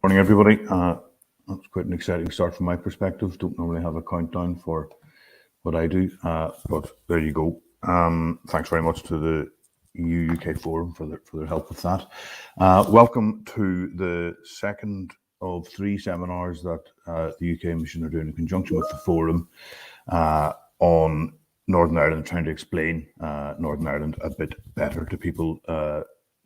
Morning, everybody. That's quite an exciting start from my perspective. Don't normally have a countdown for what I do, but there you go. Thanks very much to the EU UK Forum for their help with that. Welcome to the second of three seminars that the UK Mission are doing in conjunction with the Forum on Northern Ireland, trying to explain Northern Ireland a bit better to people.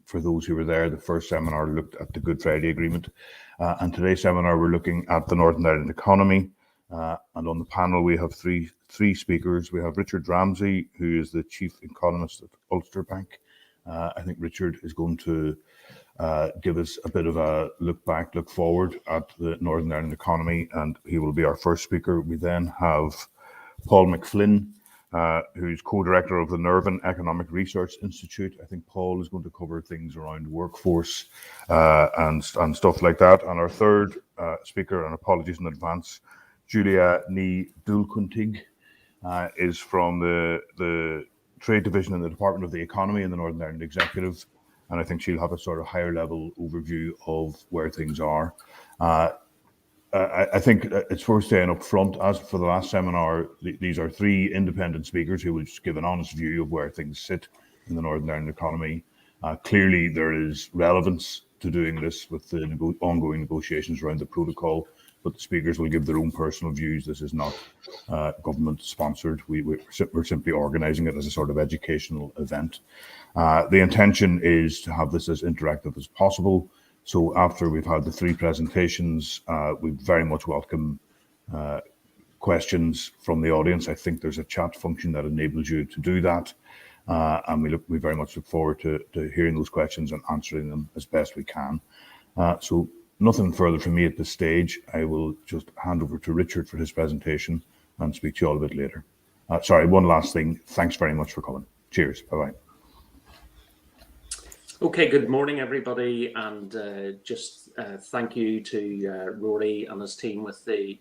For those who were there, the first seminar looked at the Good Friday Agreement, and today's seminar we're looking at the Northern Ireland economy. And on the panel we have three speakers. We have Richard Ramsey, who is the Chief Economist at Ulster Bank. I think Richard is going to give us a bit of a look forward at the Northern Ireland economy, and he will be our first speaker. We then have Paul McFlynn, who's co-director of the Nervin Economic Research Institute. I think Paul is going to cover things around workforce and stuff like that. And our third speaker, and apologies in advance, Julia Ní Dulcuntig, is from the Trade Division in the Department of the Economy in the Northern Ireland Executive. And I think she'll have a sort of higher level overview of where things are. I think it's worth saying up front, as for the last seminar, these are three independent speakers who will just give an honest view of where things sit in the Northern Ireland economy. Clearly, there is relevance to doing this with the ongoing negotiations around the protocol, but the speakers will give their own personal views. This is not government sponsored. We're simply organising it as a sort of educational event. The intention is to have this as interactive as possible. So after we've had the three presentations, we very much welcome questions from the audience. I think there's a chat function that enables you to do that. And we very much look forward to hearing those questions and answering them as best we can. So nothing further from me at this stage. I will just hand over to Richard for his presentation and speak to you all a bit later. Sorry, one last thing. Thanks very much for coming. Cheers. Bye-bye. Okay, good morning, everybody, and thank you to Rory and his team with the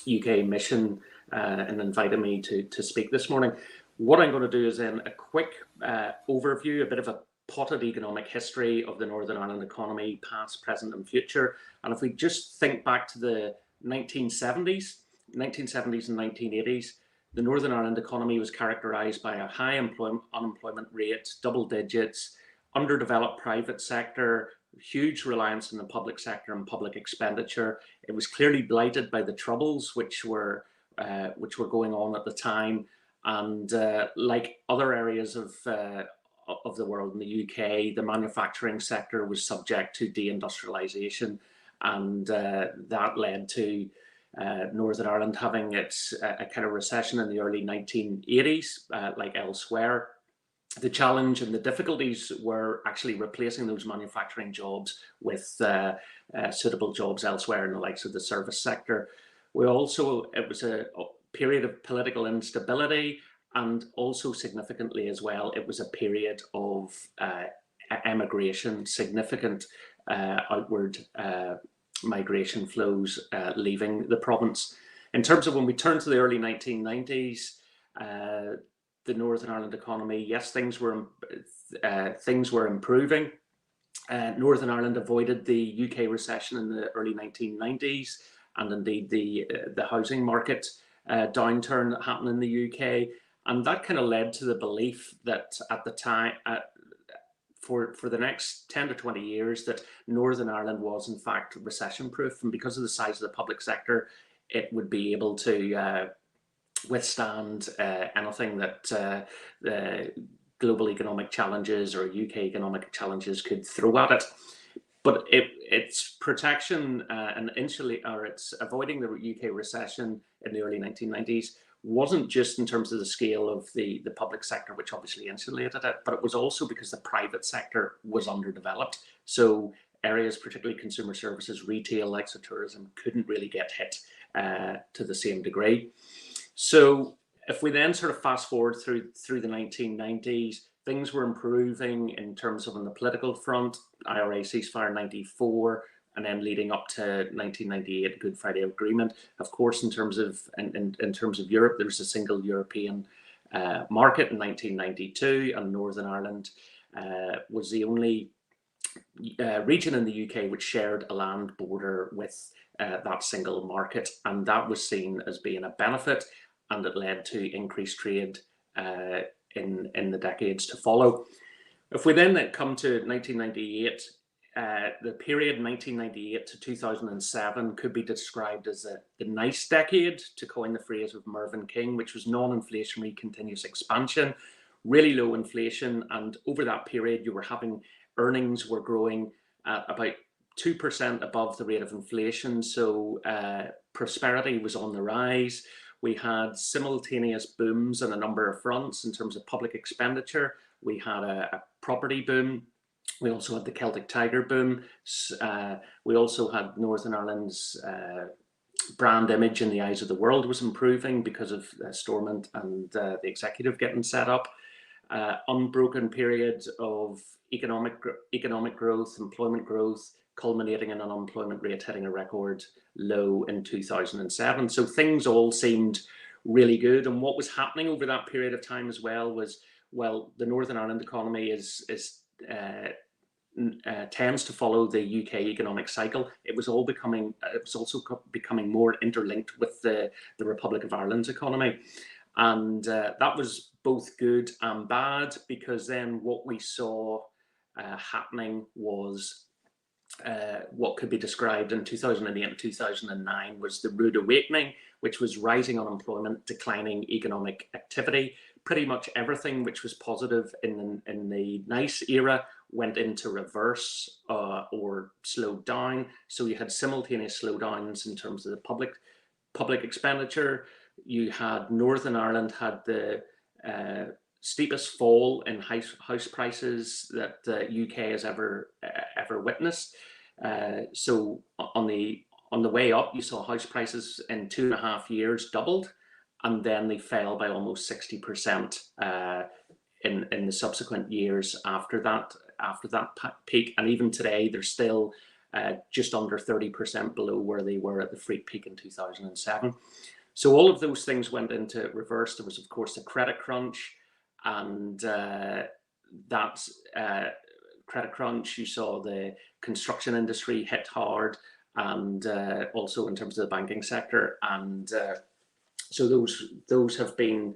UK Mission in inviting me to speak this morning. What I'm going to do is then a quick overview, a bit of a potted economic history of the Northern Ireland economy, past, present and future. And if we just think back to the 1970s and 1980s, the Northern Ireland economy was characterised by a high unemployment rate, double digits, underdeveloped private sector, huge reliance on the public sector and public expenditure. It was clearly blighted by the Troubles, which were going on at the time. And like other areas of the world in the UK, the manufacturing sector was subject to deindustrialisation, and that led to Northern Ireland having a kind of recession in the early 1980s, like elsewhere. The challenge and the difficulties were actually replacing those manufacturing jobs with suitable jobs elsewhere in the likes of the service sector. It was a period of political instability, and also significantly as well, it was a period of emigration, significant outward migration flows leaving the province. In terms of when we turn to the early 1990s, the Northern Ireland economy, yes, things were improving. Northern Ireland avoided the UK recession in the early 1990s, and indeed the housing market downturn that happened in the UK, and that kind of led to the belief that at the time, for the next 10 to 20 years, that Northern Ireland was in fact recession-proof, and because of the size of the public sector, it would be able to withstand anything that the global economic challenges or UK economic challenges could throw at it. But its protection and its avoiding the UK recession in the early 1990s wasn't just in terms of the scale of the public sector, which obviously insulated it, but it was also because the private sector was underdeveloped. So areas, particularly consumer services, retail, like tourism, couldn't really get hit to the same degree. So if we then sort of fast forward through the 1990s, things were improving in terms of on the political front, IRA ceasefire 94, and then leading up to 1998, Good Friday Agreement. Of course, in terms of Europe, there was a single European market in 1992, and Northern Ireland was the only region in the UK which shared a land border with that single market, and that was seen as being a benefit, and it led to increased trade in the decades to follow. If we then come to 1998, the period 1998 to 2007 could be described as the nice decade, to coin the phrase of Mervyn King, which was non-inflationary continuous expansion, really low inflation, and over that period you were having earnings were growing at about 2% above the rate of inflation. So prosperity was on the rise. We had simultaneous booms on a number of fronts in terms of public expenditure. We had a property boom. We also had the Celtic Tiger boom. We also had Northern Ireland's brand image in the eyes of the world was improving because of Stormont and the executive getting set up. Unbroken period of economic growth, employment growth, culminating in an unemployment rate hitting a record low in 2007. So things all seemed really good. And what was happening over that period of time as well was, well, the Northern Ireland economy tends to follow the UK economic cycle. It was also becoming more interlinked with the Republic of Ireland's economy. And that was both good and bad, because then what we saw happening was what could be described in 2008 and 2009 was the rude awakening, which was rising unemployment, declining economic activity. Pretty much everything which was positive in the nice era went into reverse or slowed down. So you had simultaneous slowdowns in terms of the public expenditure. You had Northern Ireland had the steepest fall in house prices that the UK has ever witnessed. So on the way up, you saw house prices in 2.5 years doubled, and then they fell by almost 60% in the subsequent years after that peak. And even today, they're still just under 30% below where they were at the freak peak in 2007. So all of those things went into reverse. There was, of course, the credit crunch, and that credit crunch, you saw the construction industry hit hard, and also in terms of the banking sector. And so those have been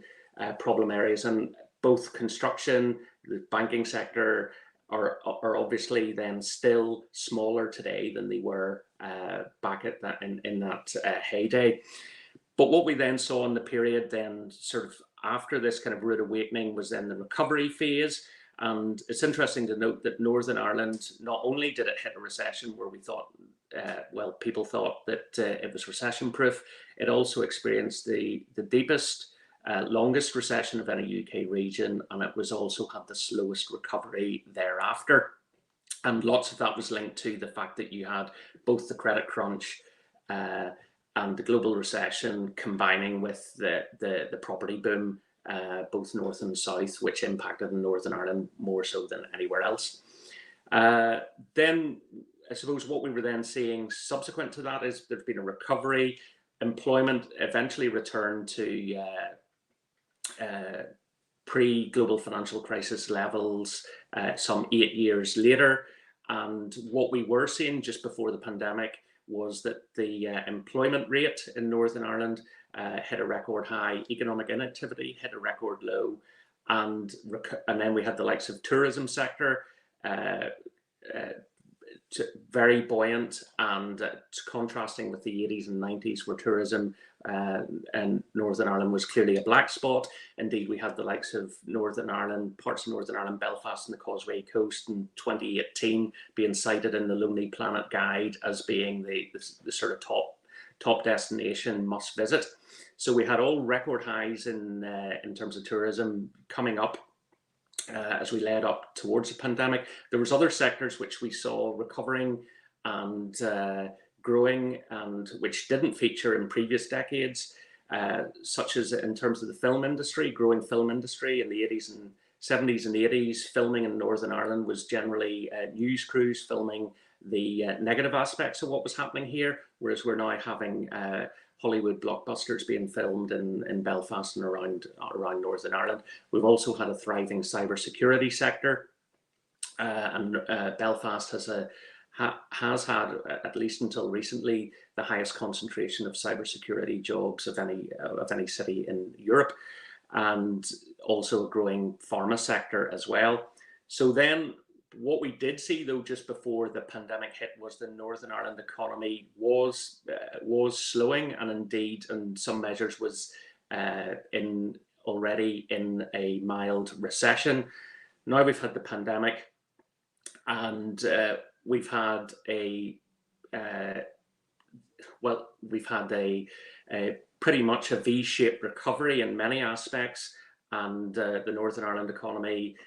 problem areas, and both construction, the banking sector are obviously then still smaller today than they were back at that in that heyday. But what we then saw in the period then sort of after this kind of rude awakening was then the recovery phase. And it's interesting to note that Northern Ireland, not only did it hit a recession where we thought, people thought that it was recession proof, it also experienced the deepest, longest recession of any UK region, and it was also had the slowest recovery thereafter. And lots of that was linked to the fact that you had both the credit crunch and the global recession combining with the property boom, both north and south, which impacted Northern Ireland more so than anywhere else. Then I suppose what we were then seeing subsequent to that is there's been a recovery. Employment eventually returned to pre-global financial crisis levels some 8 years later. And what we were seeing just before the pandemic was that the employment rate in Northern Ireland hit a record high, economic inactivity hit a record low, and then we had the likes of tourism sector, very buoyant, and contrasting with the 80s and 90s where tourism in Northern Ireland was clearly a black spot. Indeed, we had the likes of Northern Ireland, parts of Northern Ireland, Belfast and the Causeway Coast in 2018 being cited in the Lonely Planet Guide as being the sort of top destination must visit. So we had all record highs in terms of tourism coming up as we led up towards the pandemic. There was other sectors which we saw recovering and growing, and which didn't feature in previous decades, such as in terms of the film industry, growing film industry in the 80s and 70s and 80s. Filming in Northern Ireland was generally news crews filming the negative aspects of what was happening here, whereas we're now having Hollywood blockbusters being filmed in Belfast and around Northern Ireland. We've also had a thriving cybersecurity sector. and Belfast has had, at least until recently, the highest concentration of cybersecurity jobs of any city in Europe, and also a growing pharma sector as well. So then what we did see, though, just before the pandemic hit, was the Northern Ireland economy was slowing, and indeed in some measures was already in a mild recession. Now we've had the pandemic, and we've had a pretty much a V-shaped recovery in many aspects, and the Northern Ireland economy,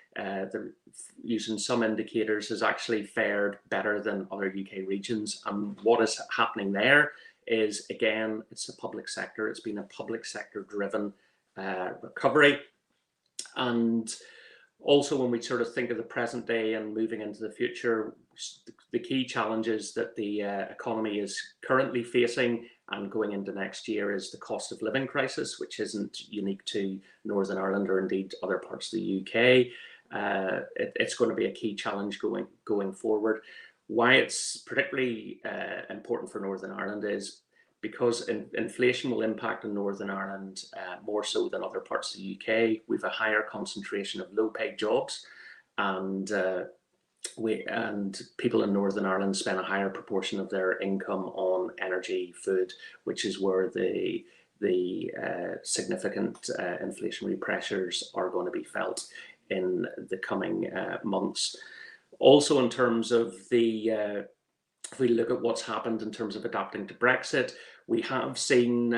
using some indicators, has actually fared better than other UK regions. And what is happening there is, again, it's the public sector. It's been a public sector driven recovery. And also, when we sort of think of the present day and moving into the future, the key challenges that the economy is currently facing and going into next year is the cost of living crisis, which isn't unique to Northern Ireland or indeed other parts of the UK. It's going to be a key challenge going forward. Why it's particularly important for Northern Ireland is because inflation will impact in Northern Ireland more so than other parts of the UK. We have a higher concentration of low-paid jobs, and people in Northern Ireland spend a higher proportion of their income on energy, food, which is where the significant inflationary pressures are going to be felt in the coming months. Also, in terms of if we look at what's happened in terms of adapting to Brexit, we have seen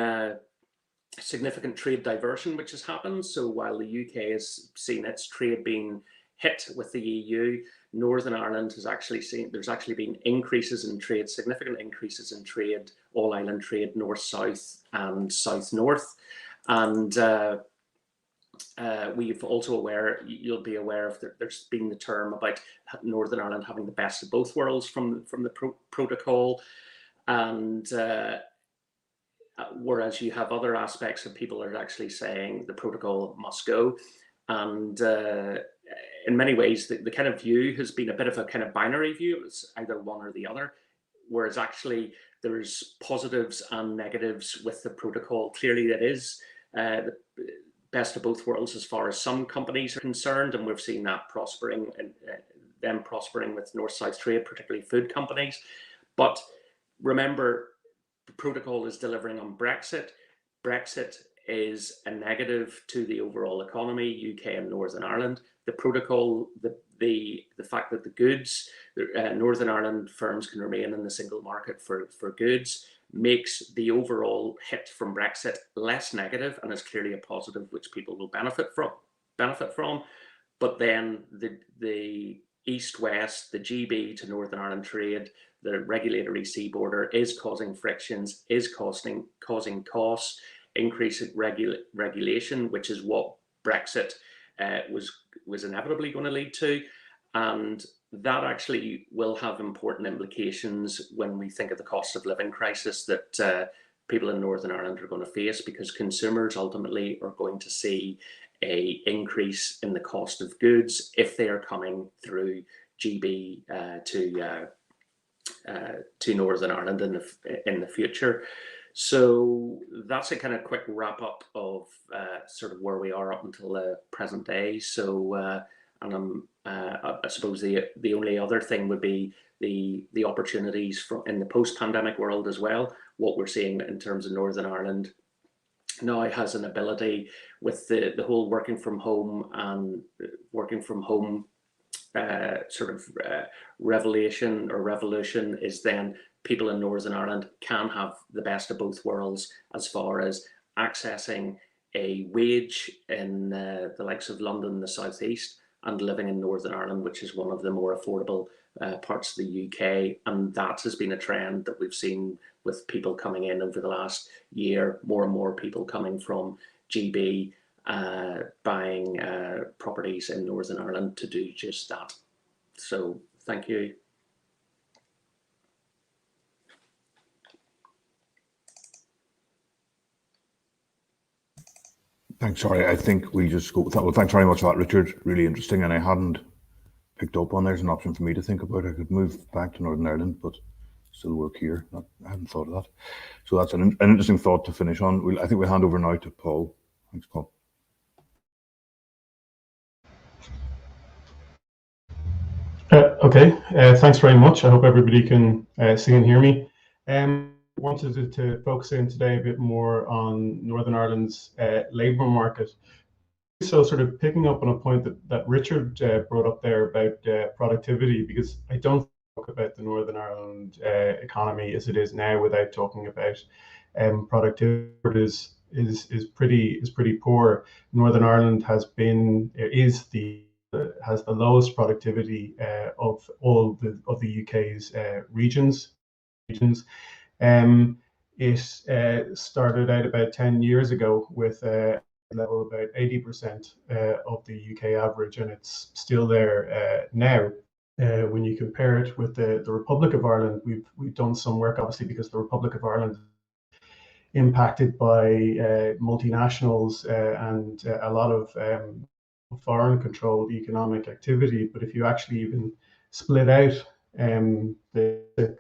significant trade diversion, which has happened. So while the UK has seen its trade being hit with the EU, Northern Ireland has actually seen, there's actually been increases in trade, significant increases in trade, all island trade, north-south and south-north. And we've also you'll be aware of there's been the term about Northern Ireland having the best of both worlds from the protocol. And whereas you have other aspects of people are actually saying the protocol must go. And in many ways, the kind of view has been a bit of a kind of binary view. It's either one or the other, whereas actually there's positives and negatives with the protocol. Clearly, it is the best of both worlds as far as some companies are concerned, and we've seen that prospering and them prospering with north-south trade, particularly food companies. But remember, the protocol is delivering on Brexit. Brexit is a negative to the overall economy, UK and Northern Ireland. The protocol, the fact that the goods, Northern Ireland firms can remain in the single market for goods, makes the overall hit from Brexit less negative, and is clearly a positive which people will benefit from. But then the east-west, the GB to Northern Ireland trade, the regulatory sea border is causing frictions, is causing costs, increasing regulation, which is what Brexit was inevitably going to lead to. And that actually will have important implications when we think of the cost of living crisis that people in Northern Ireland are going to face, because consumers ultimately are going to see an increase in the cost of goods if they are coming through GB to Northern Ireland in the future. So that's a kind of quick wrap up of sort of where we are up until the present day. So I suppose the only other thing would be the opportunities in the post-pandemic world as well. What we're seeing in terms of Northern Ireland now has an ability with the whole working from home and working from home revolution is then people in Northern Ireland can have the best of both worlds as far as accessing a wage in the likes of London, the southeast, and living in Northern Ireland, which is one of the more affordable parts of the UK. And that has been a trend that we've seen with people coming in over the last year, more and more people coming from GB buying properties in Northern Ireland to do just that. So thank you. Thanks. Sorry, I think we just go. Well, thanks very much for that, Richard. Really interesting, and I hadn't picked up on there as an option for me to think about. I could move back to Northern Ireland, but still work here. I hadn't thought of that. So that's an interesting thought to finish on. I think we'll hand over now to Paul. Thanks, Paul. Okay, thanks very much. I hope everybody can see and hear me. Wanted to focus in today a bit more on Northern Ireland's labour market. So sort of picking up on a point that Richard brought up there about productivity, because I don't talk about the Northern Ireland economy as it is now without talking about productivity is pretty poor. Northern Ireland has the lowest productivity of all of the UK's regions. It started out about 10 years ago with a level of about 80% of the UK average, and it's still there now. When you compare it with the Republic of Ireland, we've done some work, obviously, because the Republic of Ireland is impacted by multinationals and a lot of foreign controlled economic activity. But if you actually even split out the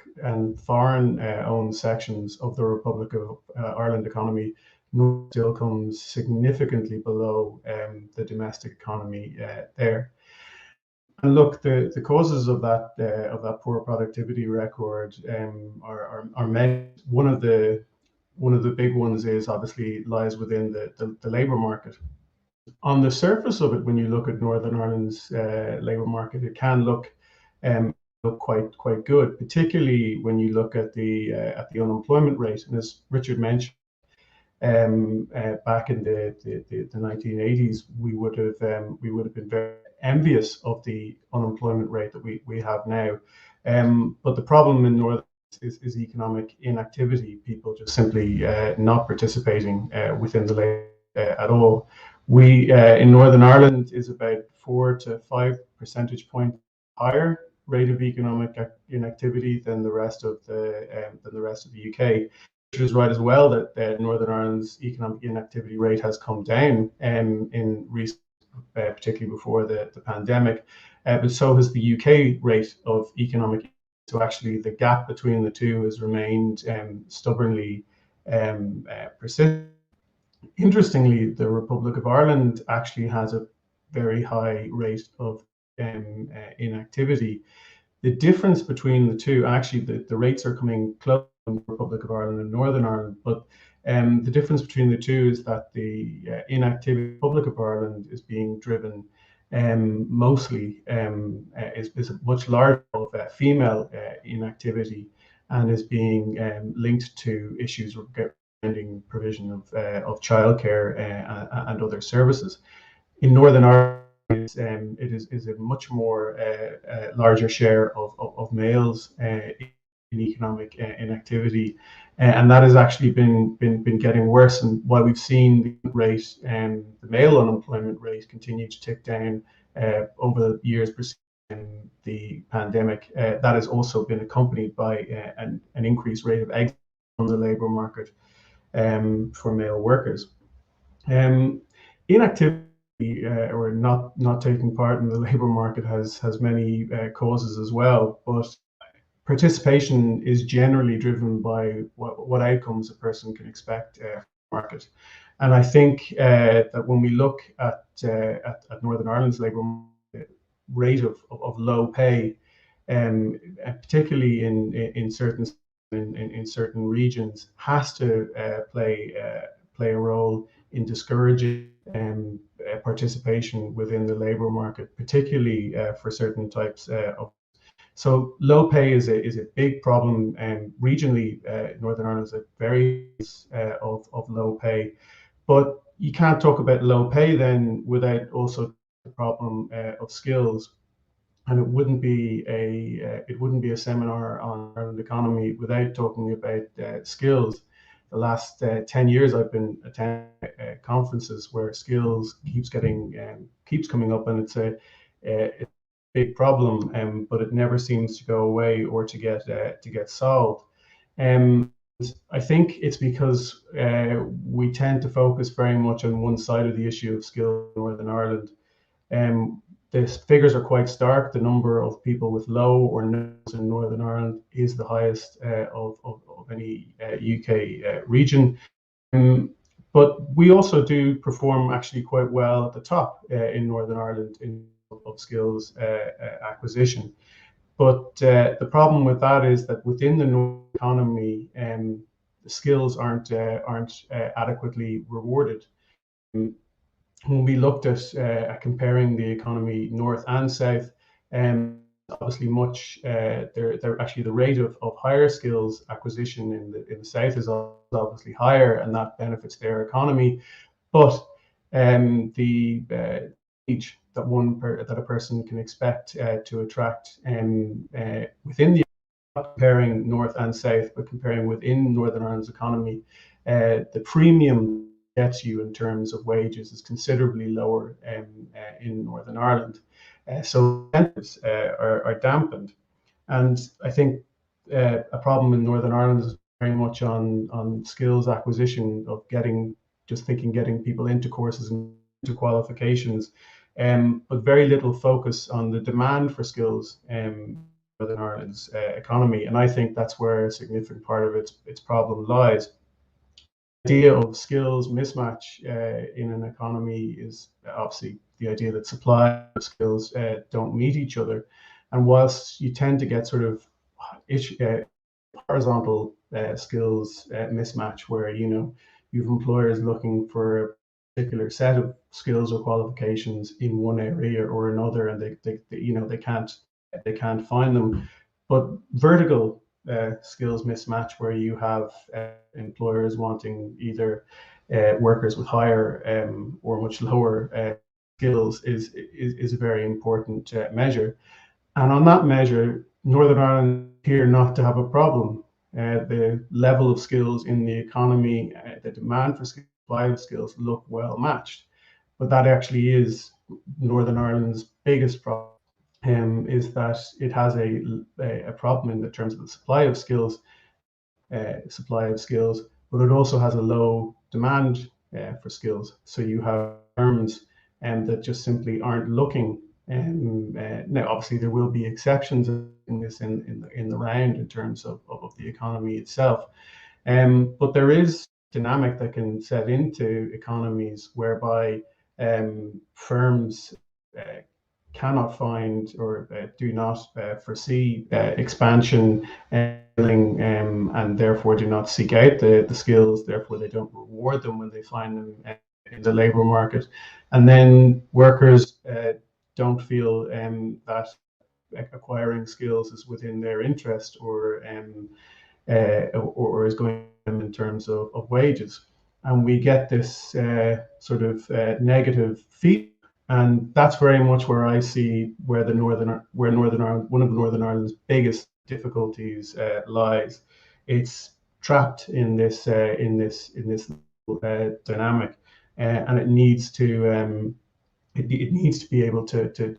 foreign owned sections of the Republic of Ireland economy, still comes significantly below the domestic economy there. And look, the causes of that poor productivity record are many. One of the big ones is obviously lies within the labour market. On the surface of it, when you look at Northern Ireland's labour market, it can look quite good, particularly when you look at the unemployment rate. And as Richard mentioned, back in the 1980s, we would have been very envious of the unemployment rate that we have now. But the problem in Northern is economic inactivity. People just simply not participating within the labor at all. We in Northern Ireland is about 4 to 5 percentage points higher rate of economic inactivity than the rest of the UK. Which is right as well that Northern Ireland's economic inactivity rate has come down in recent, particularly before the pandemic, but so has the UK rate of economic. So actually, the gap between the two has remained stubbornly persistent. Interestingly, the Republic of Ireland actually has a very high rate of inactivity. The difference between the two, actually, the rates are coming close in the Republic of Ireland and Northern Ireland, but the difference between the two is that the inactivity in the Republic of Ireland is being driven mostly is a much larger of female inactivity, and is being linked to issues regarding provision of childcare and other services. In Northern Ireland, it is a much more larger share of males in economic inactivity, and that has actually been getting worse. And while we've seen the rate, the male unemployment rate continue to tick down over the years preceding the pandemic, that has also been accompanied by an increased rate of exit from the labour market for male workers. Inactivity or not taking part in the labour market has many causes as well, but participation is generally driven by what outcomes a person can expect from the market. And I think that when we look at Northern Ireland's labour market rate of low pay, particularly in certain regions, has to play a role in discouraging participation within the labour market, particularly for certain types of. So low pay is a big problem, and regionally, Northern Ireland is a very of low pay. But you can't talk about low pay then without also the problem of skills. And it wouldn't be a seminar on Ireland economy without talking about skills. The last 10 years, I've been attending conferences where skills keeps coming up, and it's a big problem, but it never seems to go away or to get solved. I think it's because we tend to focus very much on one side of the issue of skills in Northern Ireland. the figures are quite stark. The number of people with low or no in Northern Ireland is the highest of any UK region. But we also do perform actually quite well at the top in Northern Ireland in of skills acquisition. But the problem with that is that within the Northern economy, the skills aren't adequately rewarded. When we looked at comparing the economy north and south, obviously much they're actually the rate of higher skills acquisition in the south is obviously higher, and that benefits their economy. But the age that a person can expect to attract within the comparing north and south, but comparing within Northern Ireland's economy, the premium gets you in terms of wages is considerably lower in Northern Ireland. So incentives are dampened. And I think a problem in Northern Ireland is very much on skills acquisition, of getting people into courses and into qualifications, but very little focus on the demand for skills in Northern Ireland's economy. And I think that's where a significant part of its problem lies. The idea of skills mismatch in an economy is obviously the idea that supply of skills don't meet each other. And whilst you tend to get sort of horizontal skills mismatch, where you've employers looking for a particular set of skills or qualifications in one area or another, and they can't find them. But vertical skills mismatch, where you have employers wanting either workers with higher or much lower skills, is a very important measure. And on that measure, Northern Ireland appear not to have a problem. The level of skills in the economy, the demand for supply of skills look well matched. But that actually is Northern Ireland's biggest problem, is that it has a problem in terms of the supply of skills, but it also has a low demand for skills. So you have firms that just simply aren't looking. Now, obviously, there will be exceptions in this in the round in terms of the economy itself, but there is dynamic that can set into economies whereby firms cannot find or do not foresee expansion, and therefore do not seek out the skills. Therefore, they don't reward them when they find them in the labour market, and then workers don't feel that acquiring skills is within their interest, or is going in terms of wages, and we get this sort of negative feedback. And that's very much where I see where Northern Ireland, one of Northern Ireland's biggest difficulties lies. It's trapped in this dynamic, and it needs to be able to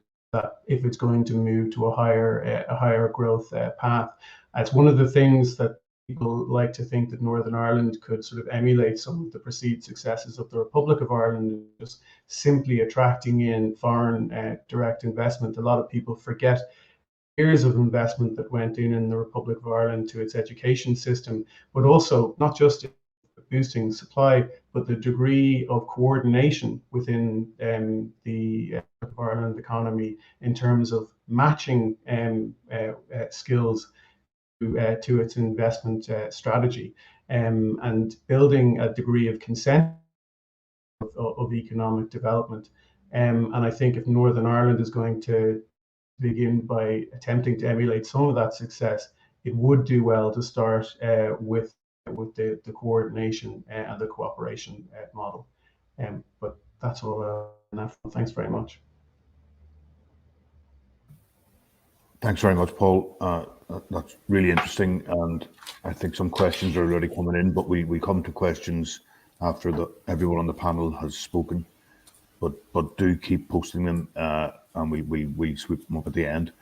if it's going to move to a higher growth path. It's one of the things that people like to think that Northern Ireland could sort of emulate some of the perceived successes of the Republic of Ireland, just simply attracting in foreign direct investment. A lot of people forget years of investment that went in the Republic of Ireland to its education system, but also not just boosting supply, but the degree of coordination within the Ireland economy in terms of matching skills to its investment strategy, and building a degree of consent of economic development. And I think if Northern Ireland is going to begin by attempting to emulate some of that success, it would do well to start with the coordination and the cooperation model. But that's all. Thanks very much. Thanks very much, Paul. That's really interesting, and I think some questions are already coming in, but we come to questions after everyone on the panel has spoken. But do keep posting them, and we sweep them up at the end.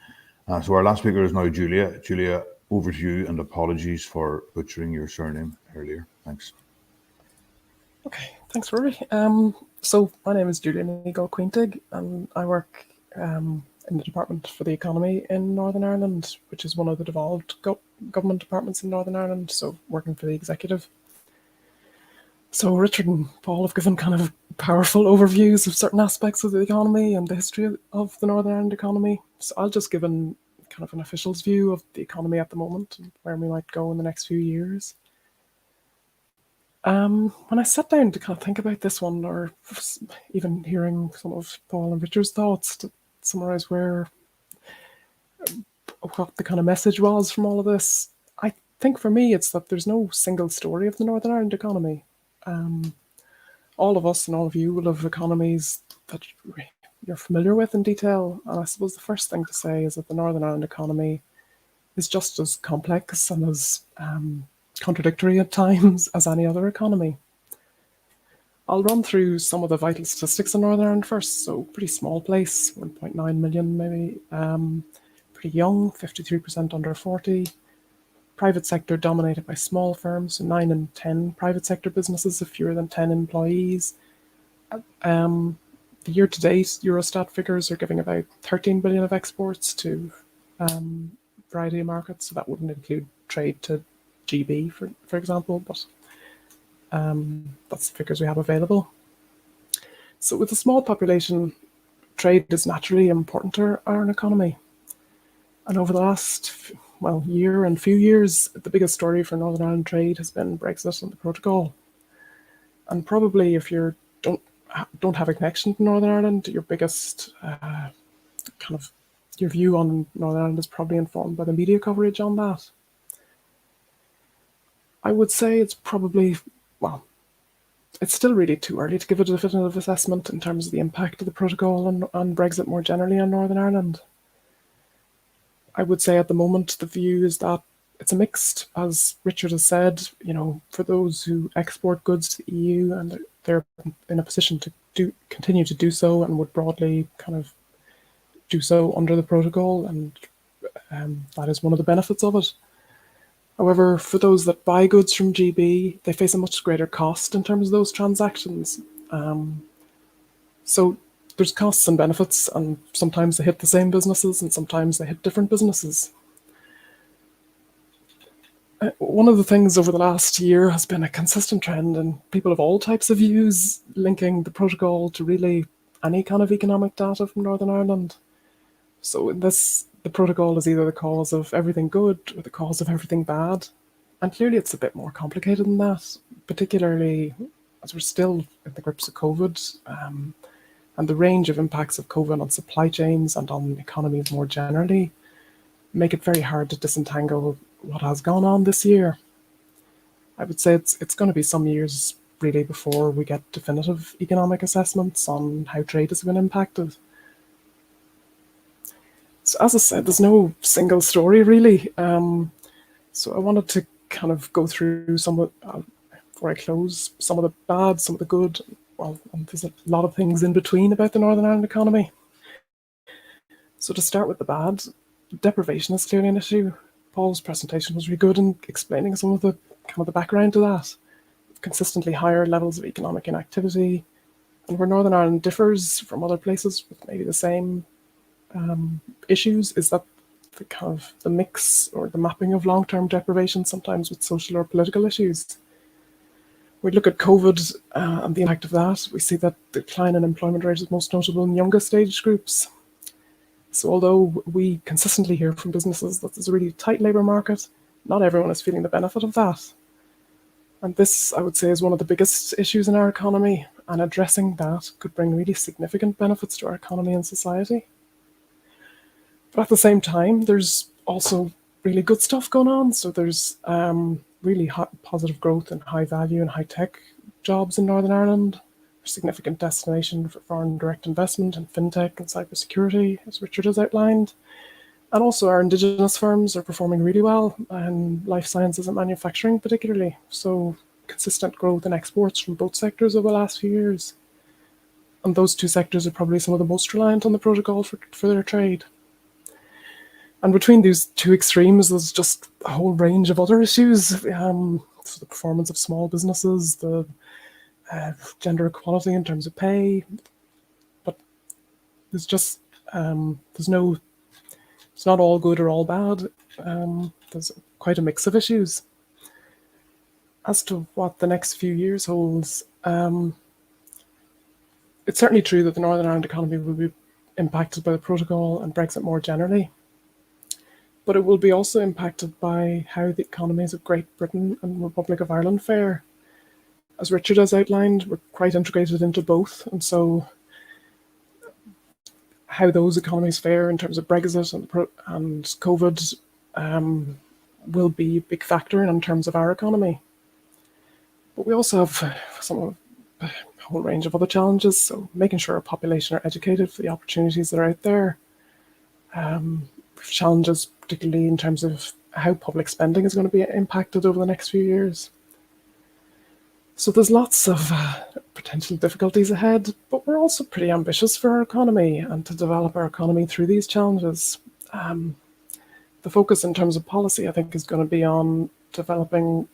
So our last speaker is now Julia. Julia, over to you, and apologies for butchering your surname earlier. Thanks. Okay, thanks, Rory. So my name is Julia Neagle Quintig, and I work in the Department for the Economy in Northern Ireland, which is one of the devolved government departments in Northern Ireland, so working for the executive. So Richard and Paul have given kind of powerful overviews of certain aspects of the economy and the history of the Northern Ireland economy. So I'll just give kind of an official's view of the economy at the moment and where we might go in the next few years. When I sat down to kind of think about this one, or even hearing some of Paul and Richard's thoughts to summarize what the kind of message was from all of this, I think for me it's that there's no single story of the Northern Ireland economy. All of us and all of you will have economies that you're familiar with in detail, and I suppose the first thing to say is that the Northern Ireland economy is just as complex and as contradictory at times as any other economy. I'll run through some of the vital statistics in Northern Ireland first. So pretty small place, 1.9 million maybe, pretty young, 53% under 40. Private sector dominated by small firms, so 9 in 10 private sector businesses have fewer than 10 employees. The year-to-date Eurostat figures are giving about 13 billion of exports to a variety of markets, so that wouldn't include trade to GB, for example, but that's the figures we have available. So with a small population, trade is naturally important to our economy. And over the last year and few years, the biggest story for Northern Ireland trade has been Brexit and the protocol. And probably if you don't have a connection to Northern Ireland, your biggest your view on Northern Ireland is probably informed by the media coverage on that. I would say it's probably, it's still really too early to give a definitive assessment in terms of the impact of the protocol and Brexit more generally on Northern Ireland. I would say at the moment the view is that it's a mixed, as Richard has said, for those who export goods to the EU and they're in a position to continue to do so and would broadly kind of do so under the protocol, and that is one of the benefits of it. However, for those that buy goods from GB, they face a much greater cost in terms of those transactions. So there's costs and benefits, and sometimes they hit the same businesses and sometimes they hit different businesses. One of the things over the last year has been a consistent trend in people of all types of views linking the protocol to really any kind of economic data from Northern Ireland. So in this, the protocol is either the cause of everything good or the cause of everything bad. And clearly it's a bit more complicated than that, particularly as we're still in the grips of COVID, and the range of impacts of COVID on supply chains and on economies more generally make it very hard to disentangle what has gone on this year. I would say it's going to be some years really before we get definitive economic assessments on how trade has been impacted. So as I said, there's no single story really. So I wanted to kind of go through some of, before I close, some of the bad, some of the good. And there's a lot of things in between about the Northern Ireland economy. So to start with the bad, deprivation is clearly an issue. Paul's presentation was really good in explaining some of the background to that. Consistently higher levels of economic inactivity, and where Northern Ireland differs from other places with maybe the same issues is that the mix or the mapping of long-term deprivation, sometimes with social or political issues. We look at COVID and the impact of that. We see that the decline in employment rate is most notable in youngest age groups. So although we consistently hear from businesses that there's a really tight labour market, not everyone is feeling the benefit of that. And this, I would say, is one of the biggest issues in our economy, and addressing that could bring really significant benefits to our economy and society. But at the same time, there's also really good stuff going on. So there's really positive growth in high value and high tech jobs in Northern Ireland, a significant destination for foreign direct investment in fintech and cybersecurity, as Richard has outlined. And also our indigenous firms are performing really well, and life sciences and manufacturing particularly. So consistent growth in exports from both sectors over the last few years. And those two sectors are probably some of the most reliant on the protocol for their trade. And between these two extremes, there's just a whole range of other issues. So the performance of small businesses, the gender equality in terms of pay. But there's just There's no, it's not all good or all bad. There's quite a mix of issues. As to what the next few years holds, it's certainly true that the Northern Ireland economy will be impacted by the protocol and Brexit more generally, but it will be also impacted by how the economies of Great Britain and Republic of Ireland fare. As Richard has outlined, we're quite integrated into both, and so how those economies fare in terms of Brexit and COVID will be a big factor in terms of our economy. But we also have a whole range of other challenges, so making sure our population are educated for the opportunities that are out there. Challenges particularly in terms of how public spending is going to be impacted over the next few years. So there's lots of potential difficulties ahead, but we're also pretty ambitious for our economy and to develop our economy through these challenges. The focus in terms of policy, I think, is going to be on developing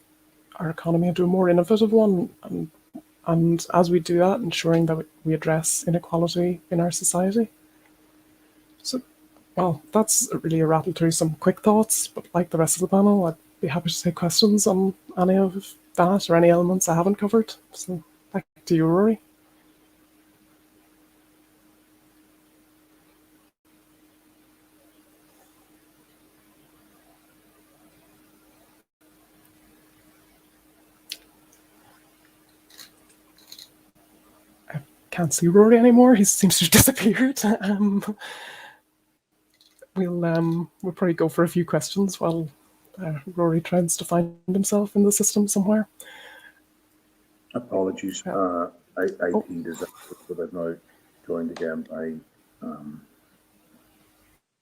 our economy into a more innovative one, and as we do that, ensuring that we address inequality in our society. So, well, that's really a rattle through some quick thoughts, but like the rest of the panel, I'd be happy to take questions on any of that or any elements I haven't covered. So back to you, Rory. I can't see Rory anymore. He seems to have disappeared. We'll probably go for a few questions while Rory tries to find himself in the system somewhere. Apologies. IT disaster, but I've now joined again. An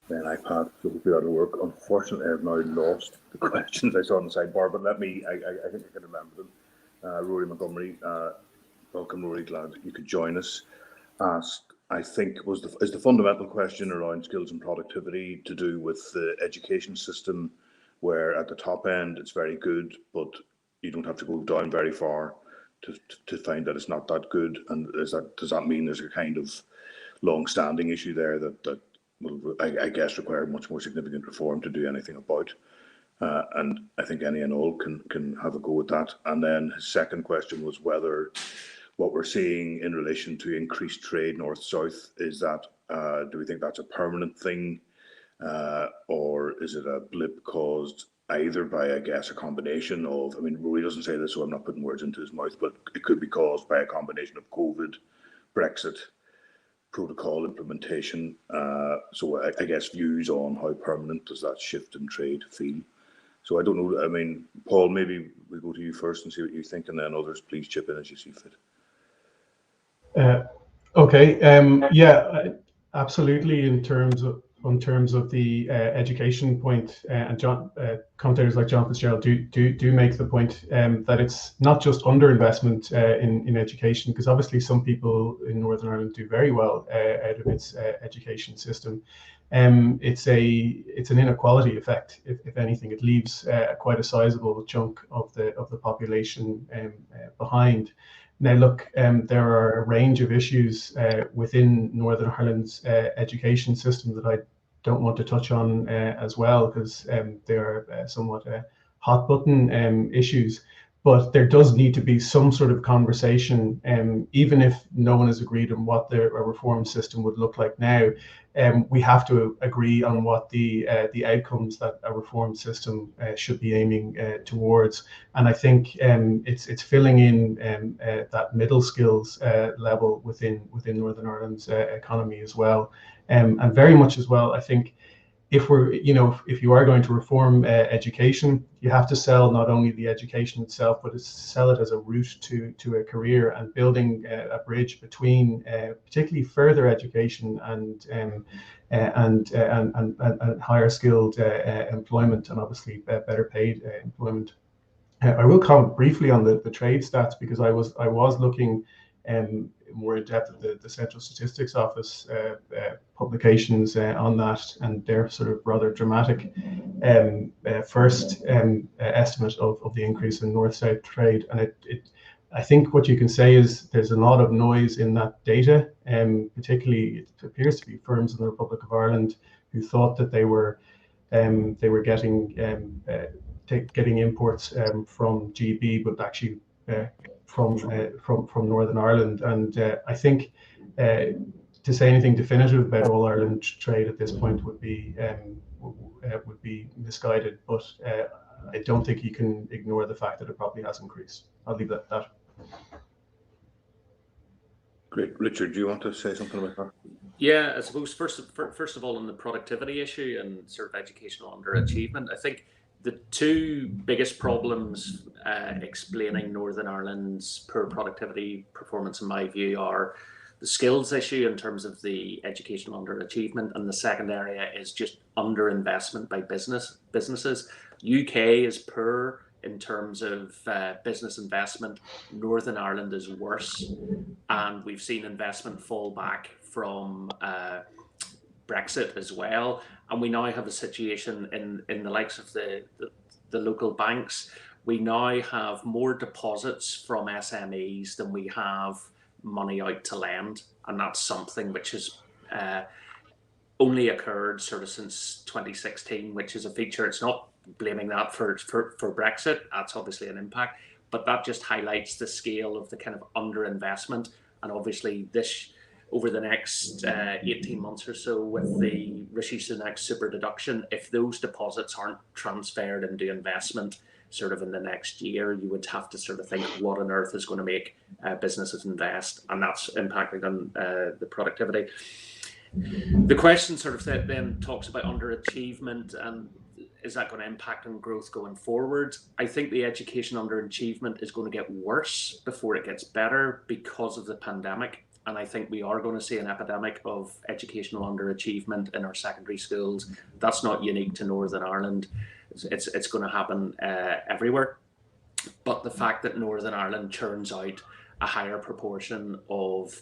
iPad, so hopefully that'll work. Unfortunately, I've now lost the questions I saw on the sidebar, but I think I can remember them. Rory Montgomery, welcome, Rory. Glad you could join us. Asked, I think, is the fundamental question around skills and productivity to do with the education system, where at the top end it's very good, but you don't have to go down very far to find that it's not that good. And does that mean there's a kind of long-standing issue there that will, I guess, require much more significant reform to do anything about? And I think any and all can have a go at that. And then his second question was whether what we're seeing in relation to increased trade north-south, is that, do we think that's a permanent thing, or is it a blip caused either by, I guess, a combination of, I mean, Rory doesn't say this, so I'm not putting words into his mouth, but it could be caused by a combination of COVID, Brexit, protocol implementation. So I guess views on how permanent does that shift in trade feel? So I don't know, I mean, Paul, maybe we go to you first and see what you think, and then others please chip in as you see fit. Okay. Yeah, absolutely. In terms of the education point, and commentators like John Fitzgerald do make the point that it's not just underinvestment in education, because obviously some people in Northern Ireland do very well out of its education system. It's an inequality effect. If anything, it leaves quite a sizable chunk of the population behind. Now, look, there are a range of issues within Northern Ireland's education system that I don't want to touch on as well, because they're somewhat hot button issues. But there does need to be some sort of conversation, even if no one has agreed on what a reform system would look like now. We have to agree on what the outcomes that a reform system should be aiming towards. And I think it's filling in that middle skills level within Northern Ireland's economy as well. And very much as well, I think, if you are going to reform education, you have to sell not only the education itself, but sell it as a route to a career, and building a bridge between particularly further education and higher skilled employment, and obviously better paid employment. I will comment briefly on the trade stats, because I was looking more in depth at the Central Statistics Office publications on that, and their sort of rather dramatic first estimate of the increase in north-south trade, and it I think what you can say is there's a lot of noise in that data, particularly it appears to be firms in the Republic of Ireland who thought that they were getting getting imports from GB, but actually from Northern Ireland. And I think to say anything definitive about All Ireland trade at this point would be misguided. But I don't think you can ignore the fact that it probably has increased. I'll leave that at that. Great. Richard, do you want to say something about that? Yeah, I suppose first of all, on the productivity issue and sort of educational underachievement, I think the two biggest problems explaining Northern Ireland's poor productivity performance, in my view, are the skills issue in terms of the educational underachievement, and the second area is just underinvestment by businesses. UK is poor in terms of business investment. Northern Ireland is worse, and we've seen investment fall back from Brexit as well. And we now have a situation in the likes of the local banks. We now have more deposits from SMEs than we have money out to lend, and that's something which has only occurred sort of since 2016, which is a feature. It's not blaming that for Brexit. That's obviously an impact, but that just highlights the scale of the kind of underinvestment. And obviously this, over the next 18 months or so, with the Rishi Sunak super deduction, if those deposits aren't transferred into investment sort of in the next year, you would have to sort of think what on earth is going to make businesses invest, and that's impacting on the productivity. The question sort of then talks about underachievement and is that going to impact on growth going forward? I think the education underachievement is going to get worse before it gets better because of the pandemic. And I think we are going to see an epidemic of educational underachievement in our secondary schools. That's not unique to Northern Ireland. It's going to happen everywhere. But the fact that Northern Ireland churns out a higher proportion of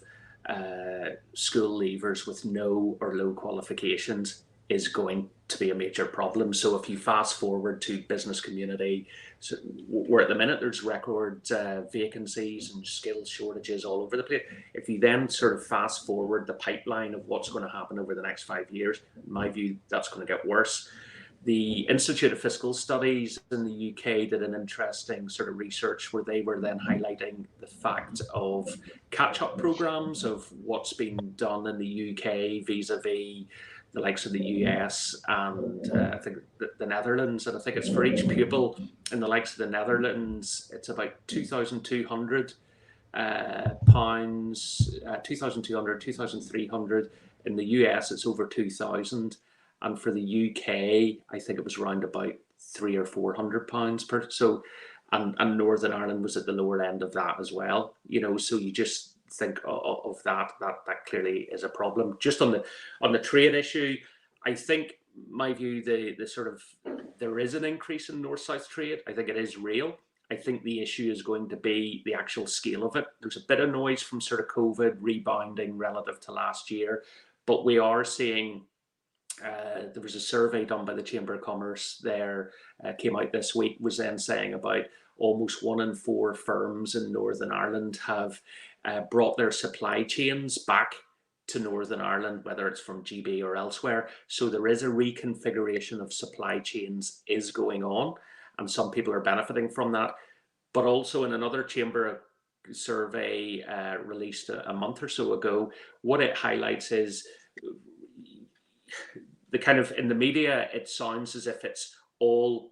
school leavers with no or low qualifications is going to be a major problem. So if you fast forward to business community, so where at the minute there's record vacancies and skills shortages all over the place. If you then sort of fast forward the pipeline of what's going to happen over the next 5 years, in my view, that's going to get worse. The Institute of Fiscal Studies in the UK did an interesting sort of research where they were then highlighting the fact of catch-up programs of what's been done in the UK vis-a-vis the likes of the US and I think the Netherlands. And I think it's for each pupil in the likes of the Netherlands, it's about £2,200, 2,200, 2,300. In the US, it's over 2,000. And for the UK, I think it was around about £300 or £400 per. So, and Northern Ireland was at the lower end of that as well. You know, so you just think of that clearly is a problem. Just on the trade issue, I think my view, the sort of there is an increase in north-south trade. I think it is real. I think the issue is going to be the actual scale of it. There's a bit of noise from sort of COVID rebounding relative to last year, but we are seeing. There was a survey done by the Chamber of Commerce there, came out this week, was then saying about almost 1 in 4 firms in Northern Ireland have brought their supply chains back to Northern Ireland, whether it's from GB or elsewhere. So there is a reconfiguration of supply chains is going on, and some people are benefiting from that. But also in another Chamber survey released a month or so ago, what it highlights is the kind of, in the media, it sounds as if it's all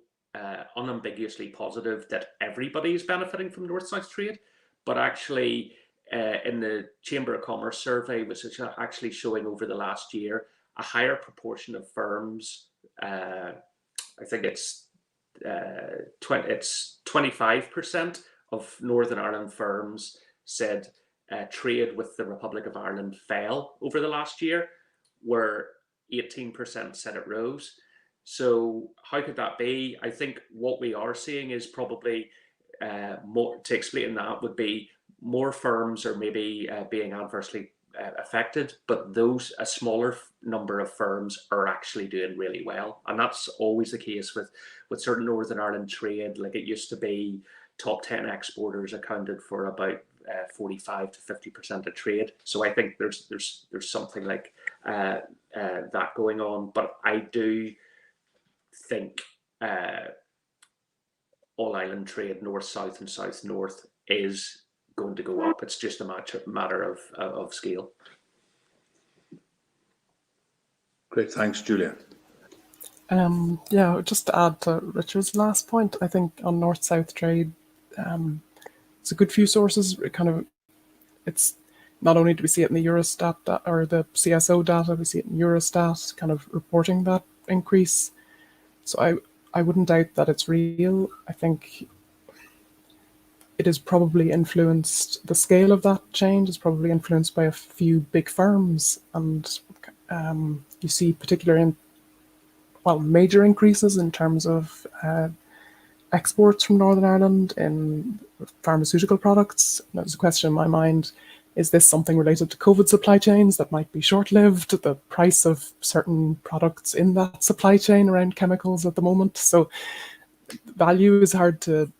unambiguously positive that everybody is benefiting from north-south trade, but actually in the Chamber of Commerce survey, which is actually showing over the last year, a higher proportion of firms, I think it's 25% of Northern Ireland firms said trade with the Republic of Ireland fell over the last year, where 18% said it rose. So how could that be? I think what we are seeing is probably more, to explain that would be more firms are maybe being adversely affected, but a smaller number of firms are actually doing really well. And that's always the case with certain Northern Ireland trade. Like it used to be, top 10 exporters accounted for about 45 to 50% of trade. So I think there's something like that going on. But I do think all island trade, north south and south north, is going to go up. It's just a matter of scale. Great, thanks, Julia. Yeah, just to add to Richard's last point, I think on north-south trade, it's a good few sources. It's not only do we see it in the Eurostat or the CSO data, we see it in Eurostat kind of reporting that increase. So I wouldn't doubt that it's real. I think it is probably influenced, the scale of that change is probably influenced by a few big firms, and you see particularly major increases in terms of exports from Northern Ireland in pharmaceutical products. There's a question in my mind, is this something related to COVID supply chains that might be short-lived, the price of certain products in that supply chain around chemicals at the moment? So value is hard to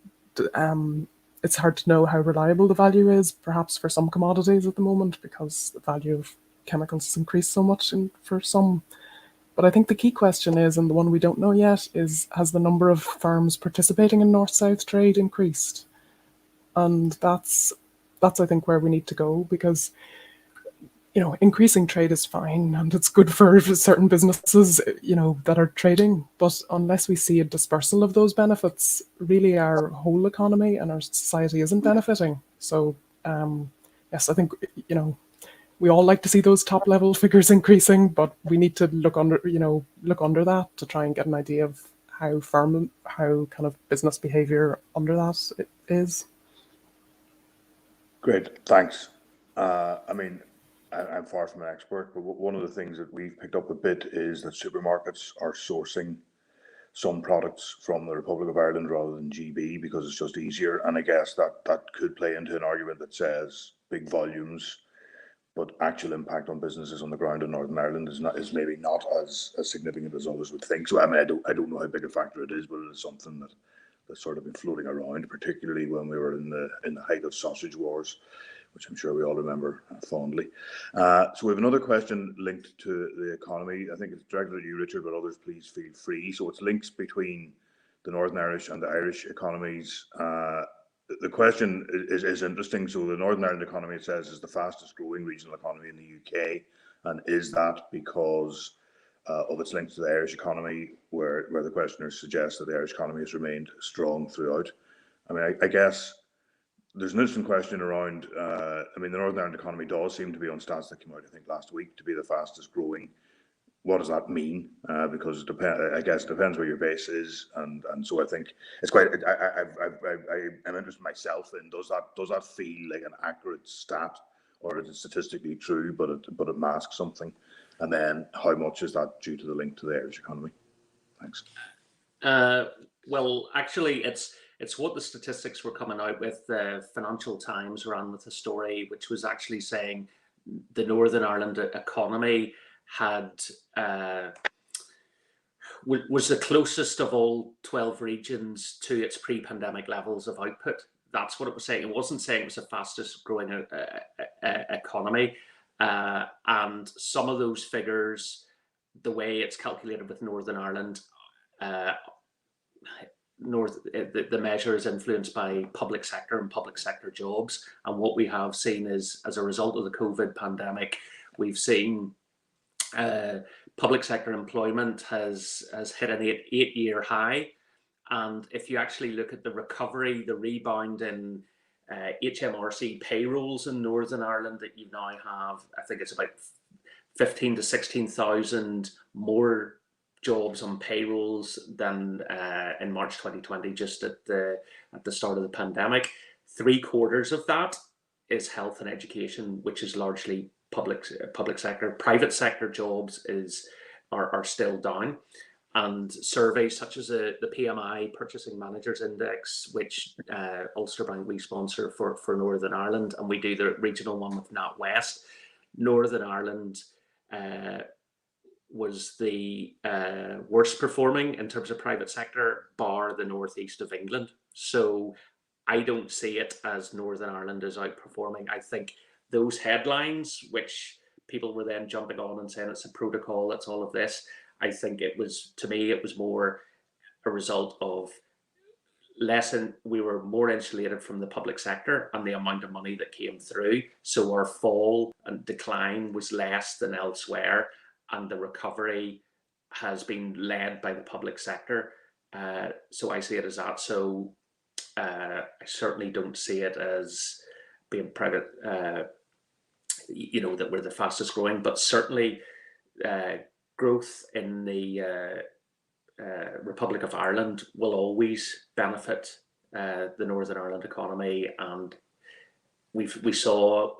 it's hard to know how reliable the value is, perhaps for some commodities at the moment, because the value of chemicals has increased so much for some. But I think the key question is, and the one we don't know yet, is has the number of firms participating in north-south trade increased? And that's I think where we need to go, because increasing trade is fine and it's good for certain businesses that are trading, but unless we see a dispersal of those benefits, really our whole economy and our society isn't benefiting. So yes, I think we all like to see those top level figures increasing, but we need to look under that to try and get an idea of how kind of business behavior under that is. Great, thanks. I mean, I'm far from an expert, but one of the things that we've picked up a bit is that supermarkets are sourcing some products from the Republic of Ireland rather than GB because it's just easier. And I guess that could play into an argument that says big volumes, but actual impact on businesses on the ground in Northern Ireland is maybe not as significant as others would think. So I mean, I don't know how big a factor it is, but it is something that's sort of been floating around, particularly when we were in the height of sausage wars, which I'm sure we all remember fondly. So we have another question linked to the economy. I think it's directed at you, Richard, but others please feel free. So it's links between the Northern Irish and the Irish economies. The question is interesting. So the Northern Ireland economy, it says, is the fastest growing regional economy in the UK. And is that because of its links to the Irish economy, where the questioner suggests that the Irish economy has remained strong throughout? I mean, I guess there's an interesting question around, I mean, the Northern Ireland economy does seem to be, on stats that came out, I think, last week, to be the fastest growing. What does that mean? Because I guess it depends where your base is, and so I think it's quite. I'm interested myself in does that feel like an accurate stat, or is it statistically true, but it masks something? And then how much is that due to the link to the Irish economy? Thanks. Well, actually, it's what the statistics were coming out with. The Financial Times ran with a story which was actually saying the Northern Ireland economy was the closest of all 12 regions to its pre-pandemic levels of output. That's what it was saying. It wasn't saying it was the fastest growing economy. And some of those figures, the way it's calculated with Northern Ireland, the measure is influenced by public sector and public sector jobs. And what we have seen is, as a result of the COVID pandemic, we've seen public sector employment has hit an eight-year high. And if you actually look at the recovery, the rebound in HMRC payrolls in Northern Ireland, that you now have, I think it's about 15 to 16,000 more jobs on payrolls than in March 2020, just at the start of the pandemic. 3/4 of that is health and education, which is largely public sector. Private sector jobs are still down. And surveys such as the PMI Purchasing Managers Index, which Ulster Bank we sponsor for Northern Ireland, and we do the regional one with NatWest. Northern Ireland was the worst performing in terms of private sector, bar the northeast of England. So I don't see it as Northern Ireland is outperforming. I think those headlines, which people were then jumping on and saying it's a protocol, it's all of this, I think it was, to me, it was more a result of we were more insulated from the public sector and the amount of money that came through. So our fall and decline was less than elsewhere, and the recovery has been led by the public sector. So I see it as that. So I certainly don't see it as being private, that we're the fastest growing, but certainly growth in the Republic of Ireland will always benefit the Northern Ireland economy. And we saw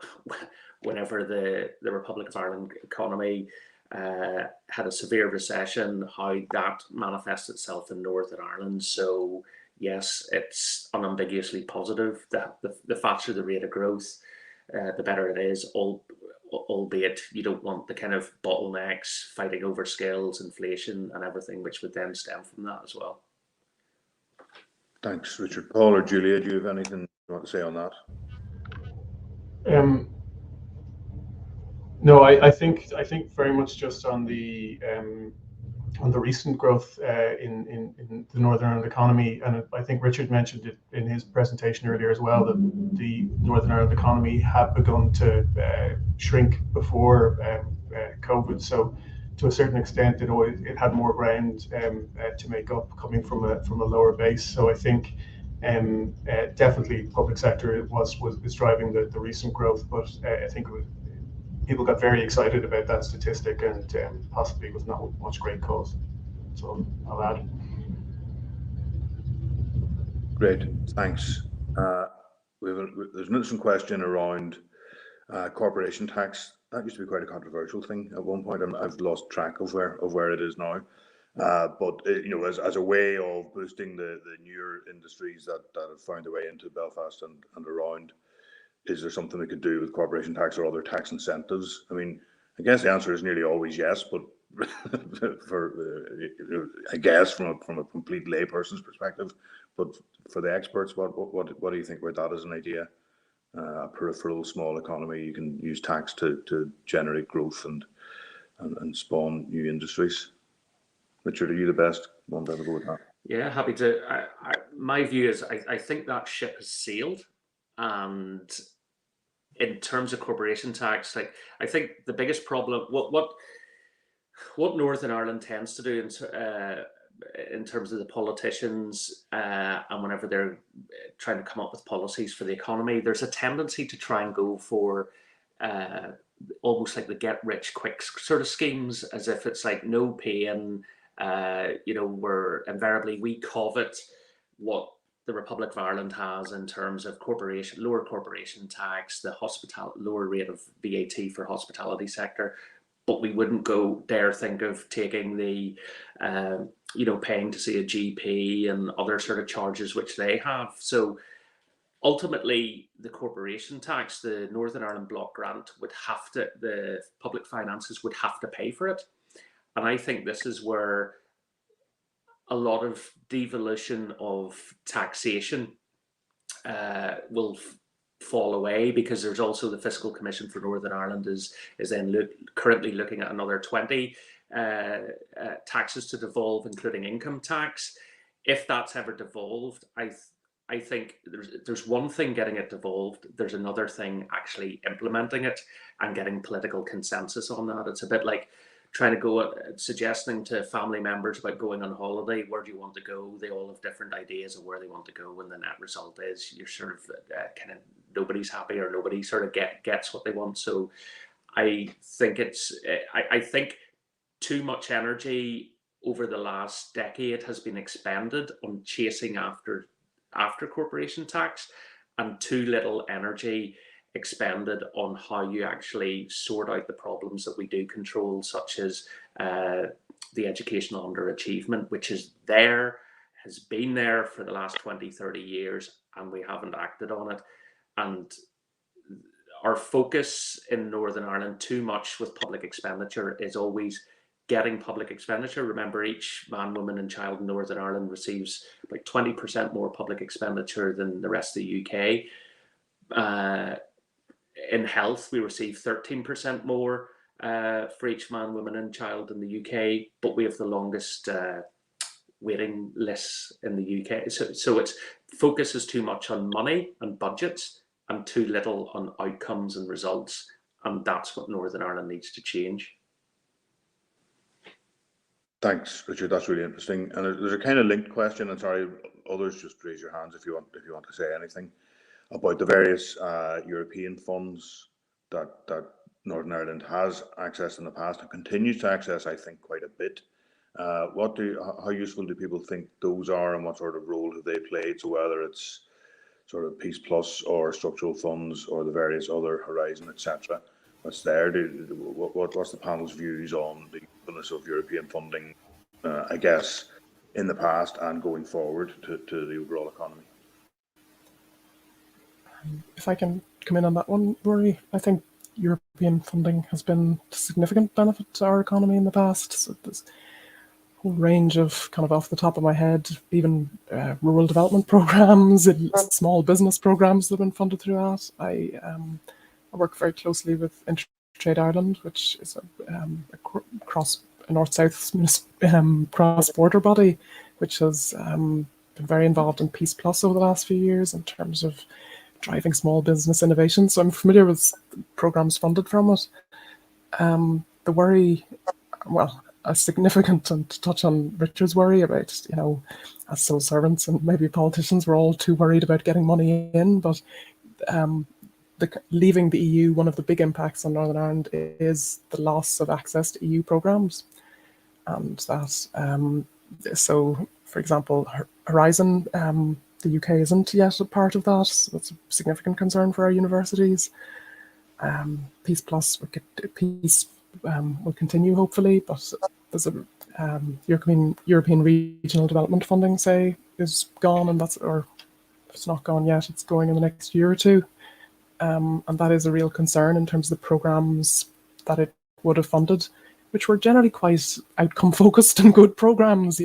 whenever the Republic of Ireland economy had a severe recession, how that manifests itself in Northern Ireland. So yes, it's unambiguously positive. The faster the rate of growth, the better it is, albeit you don't want the kind of bottlenecks, fighting over skills, inflation and everything, which would then stem from that as well. Thanks, Richard. Paul or Julia, do you have anything you want to say on that? No, I think very much just on the recent growth in the Northern Ireland economy, and I think Richard mentioned it in his presentation earlier as well, that the Northern Ireland economy had begun to shrink before COVID. So to a certain extent, it had more ground to make up coming from a lower base. So I think definitely public sector is driving the recent growth, but I think people got very excited about that statistic, and possibly with not much great cause. So I'll add. Great, thanks. There's an interesting question around corporation tax. That used to be quite a controversial thing at one point. I've lost track of where it is now. But as a way of boosting the newer industries that have found their way into Belfast and around, is there something we could do with corporation tax or other tax incentives? I mean, I guess the answer is nearly always yes, but I guess from a complete layperson's perspective, but for the experts, what do you think about that as an idea? A peripheral small economy, you can use tax to generate growth and spawn new industries. Richard, are you the best one to ever go with that? Yeah, happy to. My view is I think that ship has sailed, and in terms of corporation tax, like, I think the biggest problem, what Northern Ireland tends to do in terms of the politicians, and whenever they're trying to come up with policies for the economy, there's a tendency to try and go for almost like the get rich quick sort of schemes, as if it's like no pain. We're invariably, we covet what the Republic of Ireland has in terms of lower corporation tax, the lower rate of VAT for hospitality sector, but we wouldn't dare think of taking the, paying to see a GP and other sort of charges which they have. So ultimately, the corporation tax, the Northern Ireland Block Grant the public finances would have to pay for it. And I think this is where a lot of devolution of taxation will fall away, because there's also the Fiscal Commission for Northern Ireland is then currently looking at another 20 taxes to devolve, including income tax. If that's ever devolved, I think there's one thing getting it devolved, there's another thing actually implementing it and getting political consensus on that. It's a bit like trying to go suggesting to family members about going on holiday, where do you want to go? They all have different ideas of where they want to go, and the net result is you're sort of kind of nobody's happy, or nobody sort of gets what they want. So I think I think too much energy over the last decade has been expended on chasing after corporation tax, and too little energy expended on how you actually sort out the problems that we do control, such as the educational underachievement, which has been there for the last 20-30 years, and we haven't acted on it. And our focus in Northern Ireland too much with public expenditure is always getting public expenditure. Remember, each man, woman and child in Northern Ireland receives about 20% more public expenditure than the rest of the UK. In health, we receive 13% more for each man, woman and child in the UK, but we have the longest waiting lists in the UK. So it focuses too much on money and budgets and too little on outcomes and results. And that's what Northern Ireland needs to change. Thanks, Richard. That's really interesting. And there's a kind of linked question, and sorry, others, just raise your hands if you want to say anything about the various European funds that Northern Ireland has accessed in the past and continues to access, I think, quite a bit. How useful do people think those are, and what sort of role have they played? So whether it's sort of Peace Plus or structural funds or the various other Horizon, etc. What's there? What's the panel's views on the usefulness of European funding, I guess, in the past and going forward to the overall economy? If I can come in on that one, Rory, I think European funding has been a significant benefit to our economy in the past. So there's a whole range of, kind of off the top of my head, even rural development programs and small business programs that have been funded through that. I work very closely with Intertrade Ireland, which is a north-south cross-border body, which has been very involved in Peace Plus over the last few years in terms of driving small business innovation. So I'm familiar with programs funded from it. The worry, well, a significant, and to touch on Richard's worry about, as civil servants and maybe politicians, we're all too worried about getting money in, but leaving the EU, one of the big impacts on Northern Ireland is the loss of access to EU programs. And that, so for example, Horizon, the UK isn't yet a part of that, so that's a significant concern for our universities. Peace Plus, will continue hopefully, but there's a European regional development funding, say, is gone, and or if it's not gone yet, it's going in the next year or two. And that is a real concern in terms of the programs that it would have funded, which were generally quite outcome focused and good programs,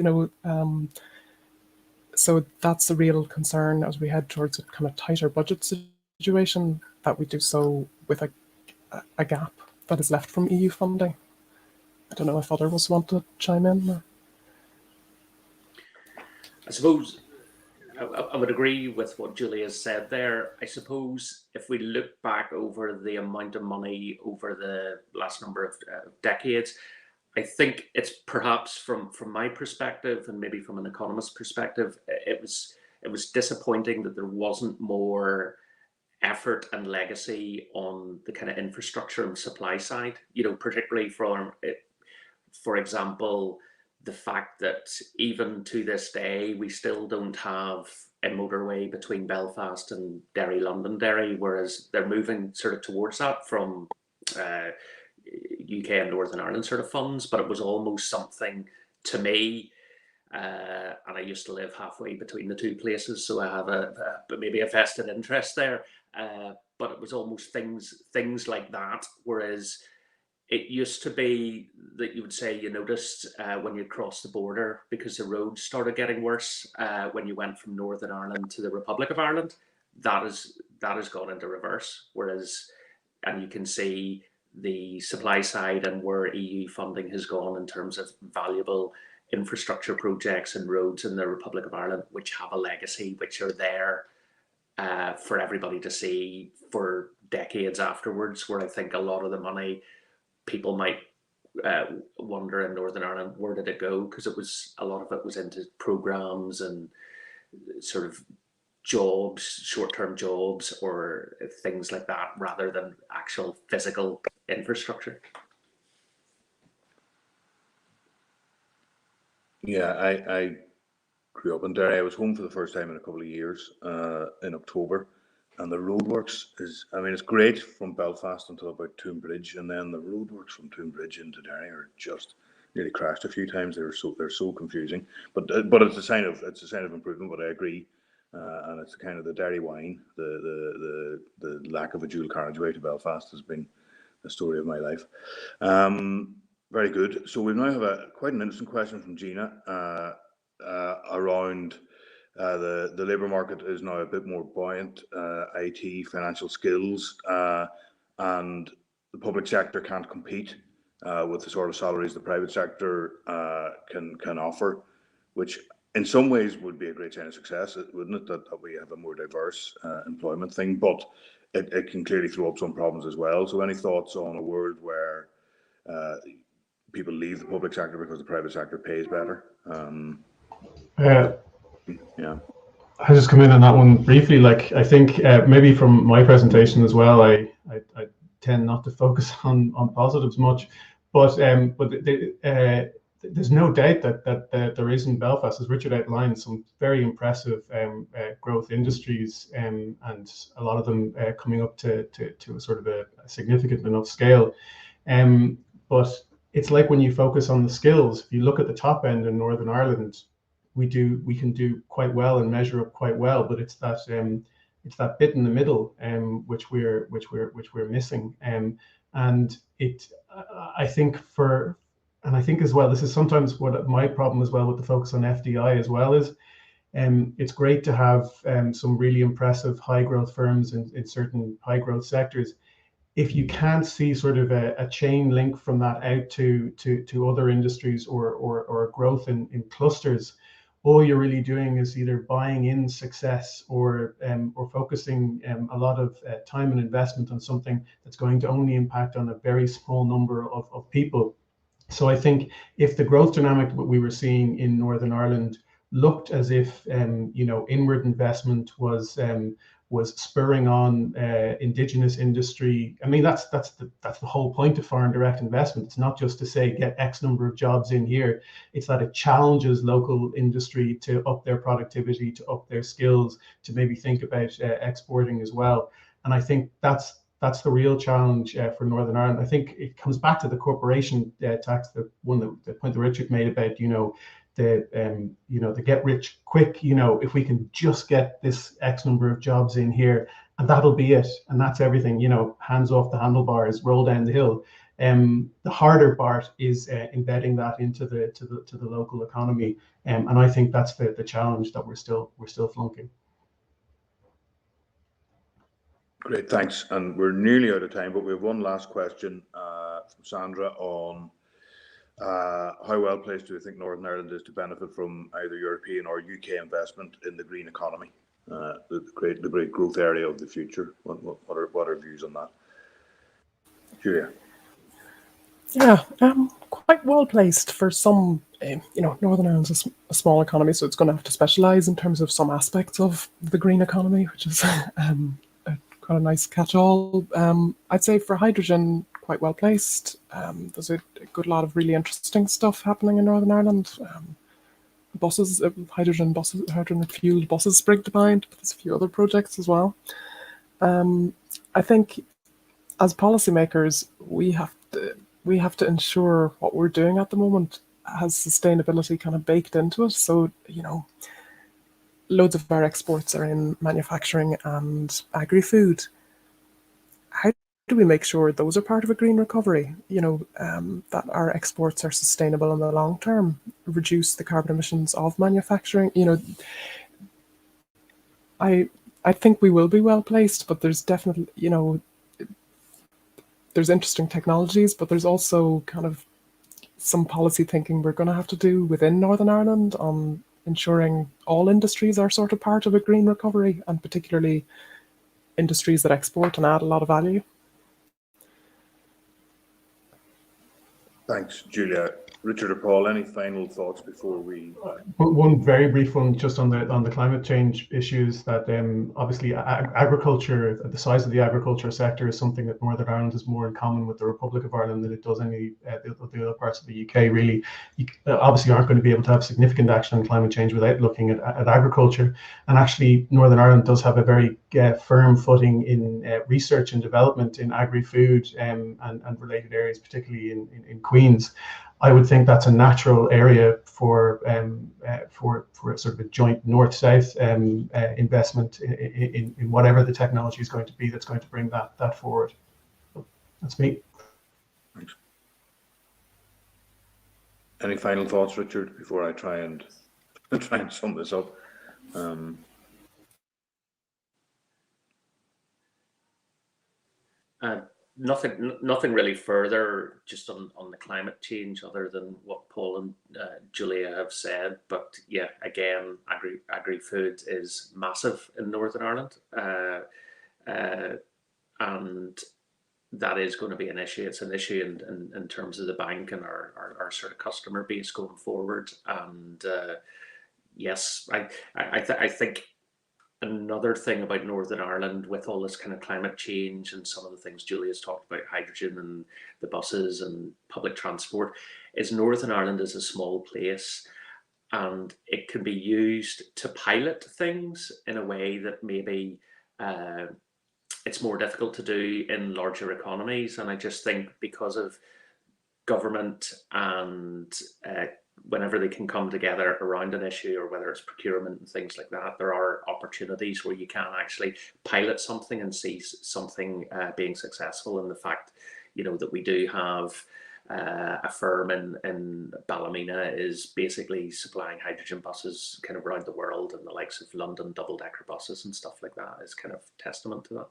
so that's a real concern as we head towards a kind of tighter budget situation, that we do so with a gap that is left from EU funding. I don't know if others want to chime in. I suppose I would agree with what Julie has said there. I suppose if we look back over the amount of money over the last number of decades, I think it's perhaps from my perspective, and maybe from an economist's perspective, it was disappointing that there wasn't more effort and legacy on the kind of infrastructure and supply side. Particularly for example, the fact that even to this day we still don't have a motorway between Belfast and Derry, Londonderry, whereas they're moving sort of towards that from UK and Northern Ireland sort of funds, but it was almost something to me, and I used to live halfway between the two places, so I have maybe a vested interest there, but it was almost things like that, whereas it used to be that you would say you noticed when you crossed the border, because the roads started getting worse when you went from Northern Ireland to the Republic of Ireland. That has gone into reverse, and you can see the supply side and where EU funding has gone in terms of valuable infrastructure projects and roads in the Republic of Ireland, which have a legacy, which are there for everybody to see for decades afterwards, where I think a lot of the money, people might wonder in Northern Ireland, where did it go? Because a lot of it was into programs and sort of jobs, short-term jobs, or things like that, rather than actual physical infrastructure. Yeah, I grew up in Derry. I was home for the first time in a couple of years in October, and the roadworks it's great from Belfast until about Toonbridge, and then the roadworks from Toonbridge into Derry are just nearly crashed a few times. They're so confusing, but it's a sign of improvement. But I agree. And it's kind of the Derry wine, the lack of a dual carriageway to Belfast has been the story of my life. Very good. So we now have quite an interesting question from Gina around the labour market is now a bit more buoyant, IT, financial skills, and the public sector can't compete with the sort of salaries the private sector can offer, which in some ways would be a great sign of success, wouldn't it, that we have a more diverse employment thing, but it can clearly throw up some problems as well. So any thoughts on a world where people leave the public sector because the private sector pays better? Yeah. I just come in on that one briefly. Like, I think maybe from my presentation as well, I tend not to focus on positives much, but there's no doubt that there is in Belfast, as Richard outlined, some very impressive growth industries, and a lot of them coming up to a sort of a significant enough scale. But it's like when you focus on the skills, if you look at the top end in Northern Ireland, we can do quite well and measure up quite well, but it's that bit in the middle which we're missing. And I think as well, this is sometimes what my problem as well with the focus on FDI as well is, it's great to have some really impressive high growth firms in certain high growth sectors. If you can't see sort of a chain link from that out to other industries or growth in clusters, all you're really doing is either buying in success or focusing a lot of time and investment on something that's going to only impact on a very small number of people. So I think if the growth dynamic that we were seeing in Northern Ireland looked as if inward investment was spurring on indigenous industry. I mean, that's the whole point of foreign direct investment. It's not just to say get X number of jobs in here. It's that it challenges local industry to up their productivity, to up their skills, to maybe think about exporting as well. And I think that's the real challenge for Northern Ireland. I think it comes back to the corporation tax, the point that Richard made about the get rich quick. If we can just get this X number of jobs in here, and that'll be it, and that's everything. Hands off the handlebars, roll down the hill. The harder part is embedding that into the local economy, and I think that's the challenge that we're still flunking. Great, thanks. And we're nearly out of time, but we have one last question from Sandra on how well placed do you think Northern Ireland is to benefit from either European or UK investment in the green economy, the great growth area of the future? What are views on that, Julia? Yeah, quite well placed for some. Northern Ireland's a small economy, so it's going to have to specialise in terms of some aspects of the green economy, which is quite a nice catch-all. I'd say for hydrogen, quite well placed. There's a good lot of really interesting stuff happening in Northern Ireland. Buses, hydrogen fueled buses spring to mind, but there's a few other projects as well. I think as policymakers, we have to ensure what we're doing at the moment has sustainability kind of baked into it. So, loads of our exports are in manufacturing and agri-food. How do we make sure those are part of a green recovery? That our exports are sustainable in the long term, reduce the carbon emissions of manufacturing. I think we will be well placed, but there's definitely, there's interesting technologies, but there's also kind of some policy thinking we're going to have to do within Northern Ireland on ensuring all industries are sort of part of a green recovery, and particularly industries that export and add a lot of value. Thanks, Julia. Richard or Paul, any final thoughts before we? One very brief one, just on the climate change issues. That obviously agriculture, the size of the agriculture sector, is something that Northern Ireland has more in common with the Republic of Ireland than it does any the other parts of the UK. Really, you obviously aren't going to be able to have significant action on climate change without looking at agriculture. And actually, Northern Ireland does have a very firm footing in research and development in agri-food and related areas, particularly in Queens. I would think that's a natural area for sort of a joint north-south investment in whatever the technology is going to be that's going to bring that forward. That's me. Thanks. Any final thoughts, Richard, before I try and sum this up? Nothing really further just on the climate change other than what Paul and Julia have said. But yeah, again, agri-food is massive in Northern Ireland, and that is going to be an issue. It's an issue in terms of the bank and our sort of customer base going forward. And yes, I think another thing about Northern Ireland with all this kind of climate change and some of the things Julia's talked about, hydrogen and the buses and public transport, is Northern Ireland is a small place and it can be used to pilot things in a way that maybe it's more difficult to do in larger economies. And I just think because of government and whenever they can come together around an issue, or whether it's procurement and things like that, there are opportunities where you can actually pilot something and see something being successful. And the fact, that we do have a firm in Ballymena is basically supplying hydrogen buses kind of around the world, and the likes of London double-decker buses and stuff like that is kind of testament to that.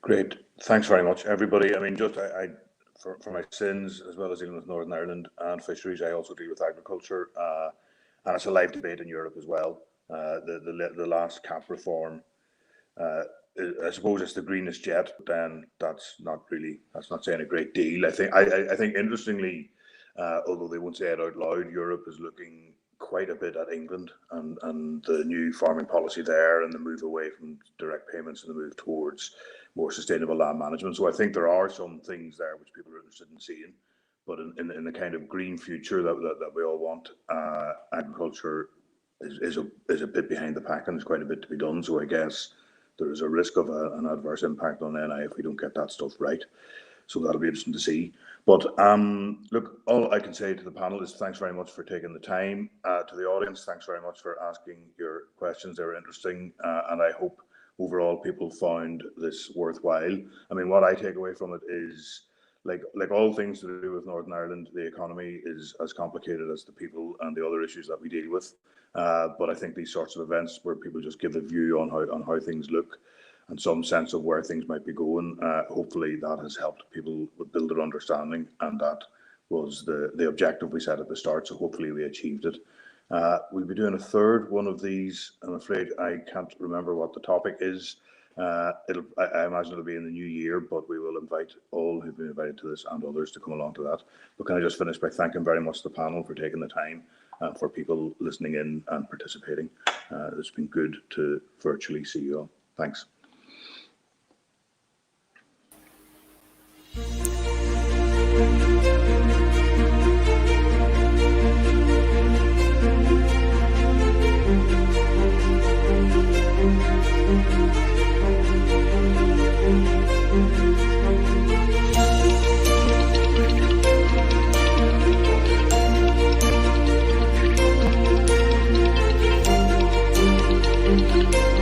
Great. Thanks very much, everybody. I mean, just for my sins, as well as dealing with Northern Ireland and fisheries, I also deal with agriculture, and it's a live debate in Europe as well. The last CAP reform, I suppose it's the greenest yet, but then that's not saying a great deal. I think interestingly, although they won't say it out loud, Europe is looking quite a bit at England and the new farming policy there, and the move away from direct payments and the move towards more sustainable land management. So I think there are some things there which people are interested in seeing, but in the kind of green future that we all want, agriculture is a bit behind the pack, and there's quite a bit to be done. So I guess there is a risk of an adverse impact on NI if we don't get that stuff right. So that'll be interesting to see. But look, all I can say to the panel is thanks very much for taking the time. To the audience, thanks very much for asking your questions. They were interesting, and I hope overall people found this worthwhile. I mean, what I take away from it is, like all things to do with Northern Ireland, the economy is as complicated as the people and the other issues that we deal with. But I think these sorts of events where people just give a view on how things look and some sense of where things might be going, hopefully that has helped people build their understanding, and that was the objective we set at the start. So hopefully we achieved it. We'll be doing a third one of these. I'm afraid I can't remember what the topic is. I imagine it'll be in the new year, but we will invite all who've been invited to this and others to come along to that. But can I just finish by thanking very much the panel for taking the time, for people listening in and participating. It's been good to virtually see you all. Thanks. Thank you.